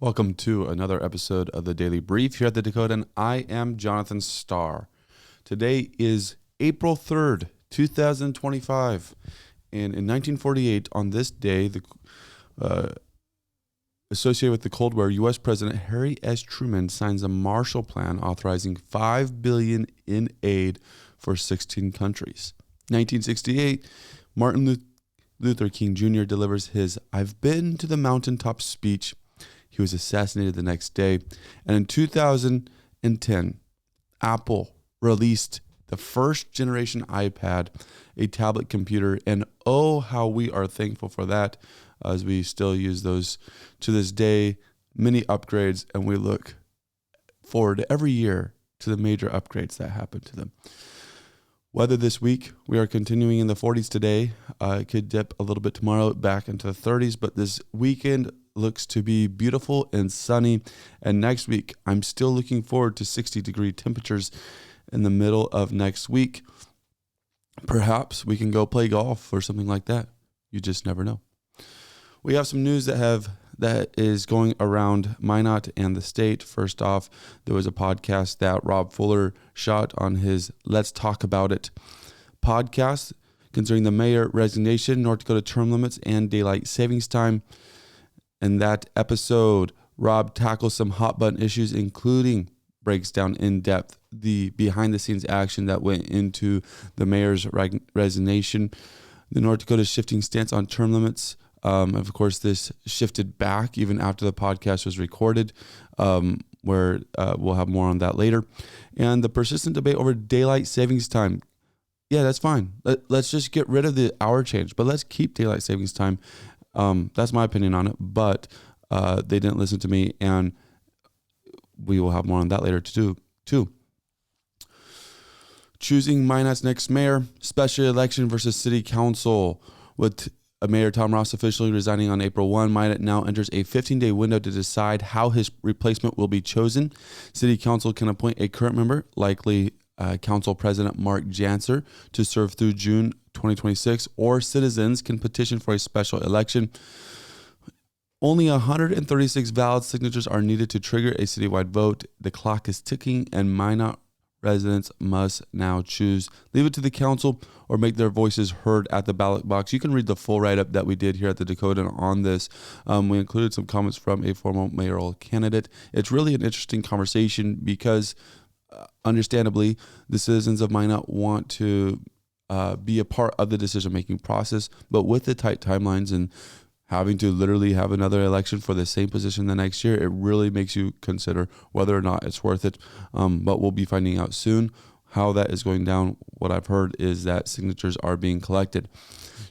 Welcome to another episode of the Daily Brief here at the Dakota, and I am Jonathan Starr. Today is April 3rd, 2025, and in 1948, on this day, associated with the Cold War, U.S. President Harry S. Truman signs a Marshall Plan authorizing $5 billion in aid for 16 countries. 1968, Martin Luther King Jr. delivers his "I've Been to the Mountaintop" speech. He was assassinated the next day. And in 2010, Apple released the first generation iPad, a tablet computer. And oh, how we are thankful for that, as we still use those to this day, many upgrades. And we look forward every year to the major upgrades that happen to them. Weather this week, we are continuing in the 40s today. It could dip a little bit tomorrow back into the 30s, but this weekend looks to be beautiful and sunny. And next week, I'm still looking forward to 60-degree temperatures in the middle of next week. Perhaps we can go play golf or something like that. You just never know. We have some news that is going around Minot and the state. First off, there was a podcast that Rob Fuller shot on his Let's Talk About It podcast concerning the mayor resignation, North Dakota term limits, and daylight savings time. In that episode, Rob tackles some hot button issues, including breaks down in depth the behind the scenes action that went into the mayor's resignation, the North Dakota shifting stance on term limits. Of course, this shifted back even after the podcast was recorded, where we'll have more on that later. And the persistent debate over daylight savings time. Yeah, that's fine. Let's just get rid of the hour change, but let's keep daylight savings time. That's my opinion on it, but they didn't listen to me, and we will have more on that later too. Choosing Minot's next mayor, special election versus city council. With Mayor Tom Ross officially resigning on April 1, Minot now enters a 15-day window to decide how his replacement will be chosen. City council can appoint a current member, likely Council President Mark Janser, to serve through June 2026, or citizens can petition for a special election. Only 136 valid signatures are needed to trigger a citywide vote. The clock is ticking, and Minot residents must now choose. Leave it to the council or make their voices heard at the ballot box. You can read the full write-up that we did here at the Dakota on this. We included some comments from a former mayoral candidate. It's really an interesting conversation because understandably, the citizens of Minot want to be a part of the decision-making process, but with the tight timelines and having to literally have another election for the same position the next year, it really makes you consider whether or not it's worth it. But we'll be finding out soon how that is going down. What I've heard is that signatures are being collected.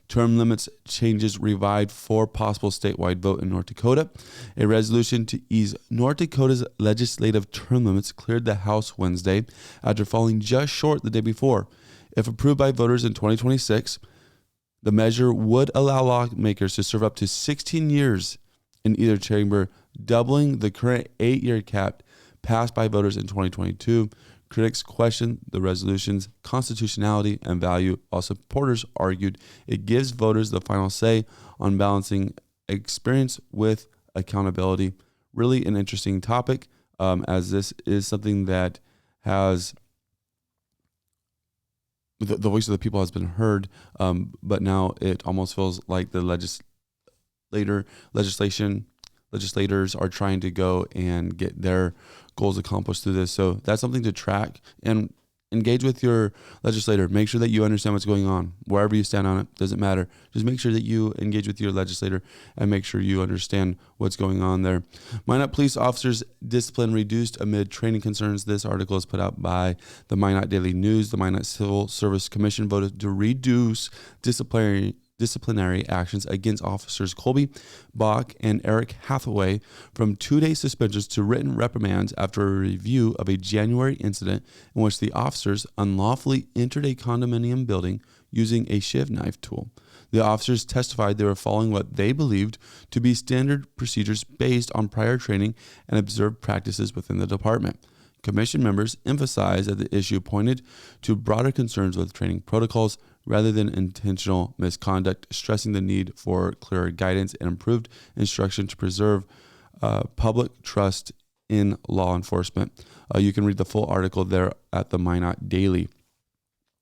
Term limits changes revived for possible statewide vote in North Dakota. A resolution to ease North Dakota's legislative term limits cleared the House Wednesday after falling just short the day before. If approved by voters in 2026, the measure would allow lawmakers to serve up to 16 years in either chamber, doubling the current 8-year cap passed by voters in 2022. Critics questioned the resolution's constitutionality and value, while supporters argued it gives voters the final say on balancing experience with accountability. Really an interesting topic, as this is something that has the voice of the people has been heard, but now it almost feels like the legislators are trying to go and get their goals accomplished through this. So that's something to track and engage with your legislator. Make sure that you understand what's going on wherever you stand on it. Doesn't matter. Just make sure that you engage with your legislator and make sure you understand what's going on there. Minot police officers' discipline reduced amid training concerns. This article is put out by the Minot Daily News. The Minot Civil Service Commission voted to reduce disciplinary actions against officers Colby Bach and Eric Hathaway from 2-day suspensions to written reprimands after a review of a January incident in which the officers unlawfully entered a condominium building using a shiv knife tool. The officers testified they were following what they believed to be standard procedures based on prior training and observed practices within the department. Commission members emphasized that the issue pointed to broader concerns with training protocols rather than intentional misconduct, stressing the need for clearer guidance and improved instruction to preserve public trust in law enforcement. You can read the full article there at the Minot Daily.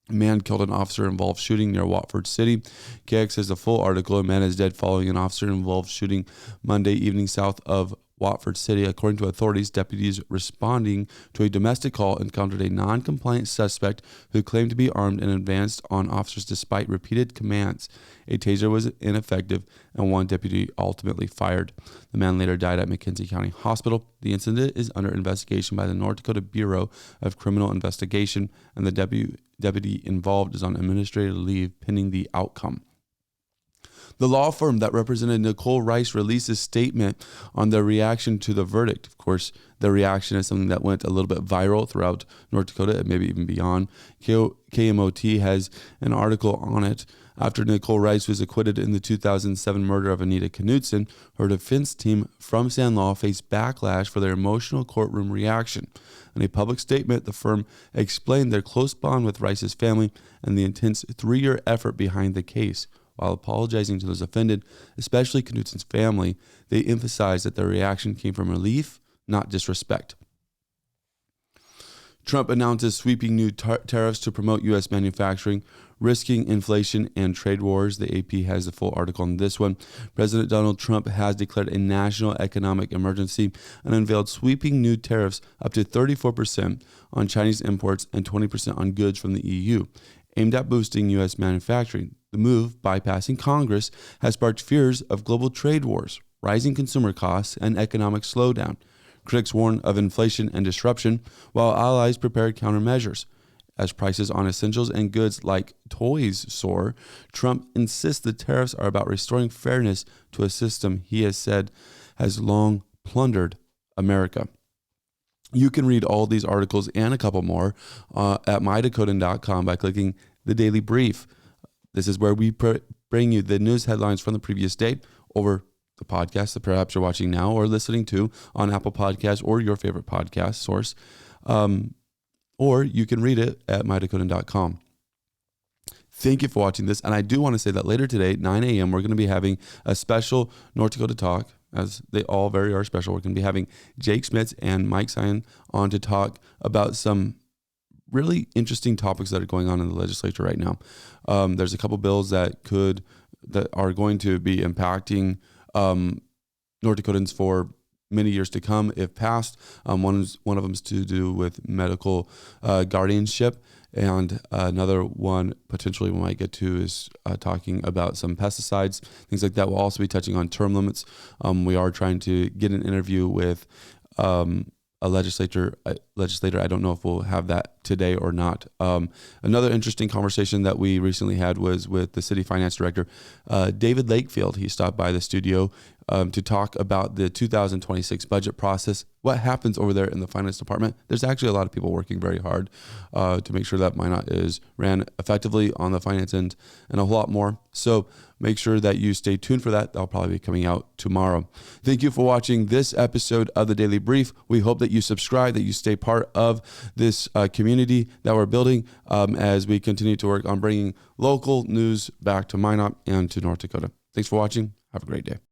Man killed an officer-involved shooting near Watford City. KX has the full article. A man is dead following an officer-involved shooting Monday evening south of Watford City. According to authorities, deputies responding to a domestic call encountered a non-compliant suspect who claimed to be armed and advanced on officers despite repeated commands. A taser was ineffective, and one deputy ultimately fired. The man later died at McKenzie County Hospital. The incident is under investigation by the North Dakota Bureau of Criminal Investigation, and the deputy involved is on administrative leave pending the outcome. The law firm that represented Nicole Rice released a statement on their reaction to the verdict. Of course, the reaction is something that went a little bit viral throughout North Dakota and maybe even beyond. KMOT has an article on it. After Nicole Rice was acquitted in the 2007 murder of Anita Knutson, her defense team from San Law faced backlash for their emotional courtroom reaction. In a public statement, the firm explained their close bond with Rice's family and the intense 3-year effort behind the case. While apologizing to those offended, especially Knutson's family, they emphasized that their reaction came from relief, not disrespect. Trump announces sweeping new tariffs to promote U.S. manufacturing, risking inflation and trade wars. The AP has the full article on this one. President Donald Trump has declared a national economic emergency and unveiled sweeping new tariffs up to 34% on Chinese imports and 20% on goods from the EU, aimed at boosting U.S. manufacturing. The move, bypassing Congress, has sparked fears of global trade wars, rising consumer costs, and economic slowdown. Critics warn of inflation and disruption, while allies prepare countermeasures. As prices on essentials and goods like toys soar, Trump insists the tariffs are about restoring fairness to a system he has said has long plundered America. You can read all these articles and a couple more at mydakotan.com by clicking the Daily Brief. This is where we bring you the news headlines from the previous day over the podcast that perhaps you're watching now or listening to on Apple Podcasts or your favorite podcast source. Or you can read it at mydakotan.com. Thank you for watching this. And I do want to say that later today, 9 a.m., we're going to be having a special North Dakota Talk, as they all very are special. We're going to be having Jake Smits and Mike Sion on to talk about some really interesting topics that are going on in the legislature right now. There's a couple bills that are going to be impacting North Dakotans for many years to come if passed. One of them is to do with medical guardianship, and another one potentially we might get to is talking about some pesticides, things like that. We'll also be touching on term limits. We are trying to get an interview with a legislator. I don't know if we'll have that today or not. Another interesting conversation that we recently had was with the city finance director, David Lakefield. He stopped by the studio to talk about the 2026 budget process, what happens over there in the finance department. There's actually a lot of people working very hard to make sure that Minot is ran effectively on the finance end and a whole lot more. So make sure that you stay tuned for that. That'll probably be coming out tomorrow. Thank you for watching this episode of the Daily Brief. We hope that you subscribe, that you stay part of this community that we're building as we continue to work on bringing local news back to Minot and to North Dakota. Thanks for watching. Have a great day.